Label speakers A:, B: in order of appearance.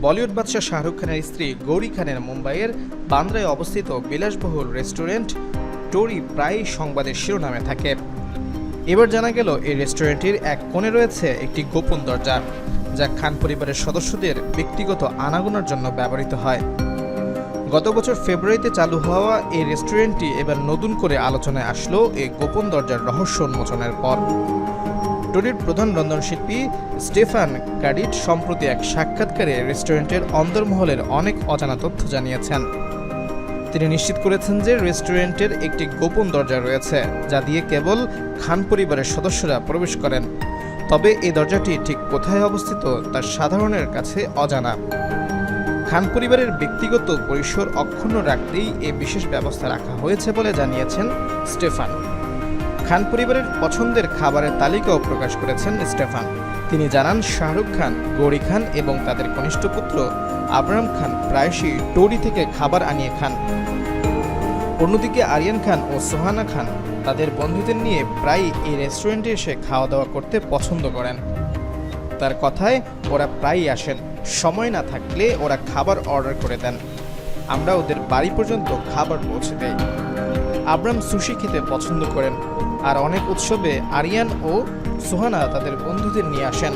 A: বলিউড বাদশা শাহরুখ খানের স্ত্রী গৌরী খানের মুম্বাইয়ের বান্দ্রায় অবস্থিত বিলাসবহুল রেস্টুরেন্ট টোরি প্রায়ই সংবাদের শিরোনামে থাকে। এবার জানা গেল এই রেস্টুরেন্টের এক কোণে রয়েছে একটি গোপন দরজা, যা খান পরিবারের সদস্যদের ব্যক্তিগত আনাগোনার জন্য ব্যবহৃত হয়। গত বছর ফেব্রুয়ারিতে চালু হওয়া এই রেস্টুরেন্টটি এবার নতুন করে আলোচনায় আসলো এই গোপন দরজার রহস্য উন্মোচনের পর। টোরির প্রধান রন্ধনশিল্পী স্টেফান কাডিট সম্প্রতি এক সাক্ষাৎকারে রেস্টুরেন্টের অন্দরমহলের অনেক অজানা তথ্য জানিয়েছেন। তিনি নিশ্চিত করেছেন যে রেস্টুরেন্টের একটি গোপন দরজা রয়েছে, যা দিয়ে কেবল খান পরিবারের সদস্যরা প্রবেশ করেন। তবে এই দরজাটি ঠিক কোথায় অবস্থিত তা সাধারণের কাছে অজানা। খান পরিবারের ব্যক্তিগত পরিসর অক্ষুণ্ণ রাখতেই এই বিশেষ ব্যবস্থা রাখা হয়েছে বলে জানিয়েছেন স্টেফান। খান পরিবারের পছন্দের খাবারের তালিকাও প্রকাশ করেছেন স্টেফান। তিনি জানান, শাহরুখ খান, গৌরী খান এবং তাদের কনিষ্ঠ পুত্র আবরাম খান প্রায়শই টোরি থেকে খাবার আনিয়ে খান। অন্যদিকে আরিয়ান খান ও সোহানা খান তাদের বন্ধুদের নিয়ে প্রায়ই এই রেস্টুরেন্টে এসে খাওয়া দাওয়া করতে পছন্দ করেন। তার কথায়, ওরা প্রায়ই আসেন, সময় না থাকলে ওরা খাবার অর্ডার করে দেন, আমরা ওদের বাড়ি পর্যন্ত খাবার পৌঁছে দেই। আবরাম সুশি খেতে পছন্দ করেন, আর অনেক উৎসবে আরিয়ান ও সোহানা তাদের বন্ধুদের নিয়ে আসেন।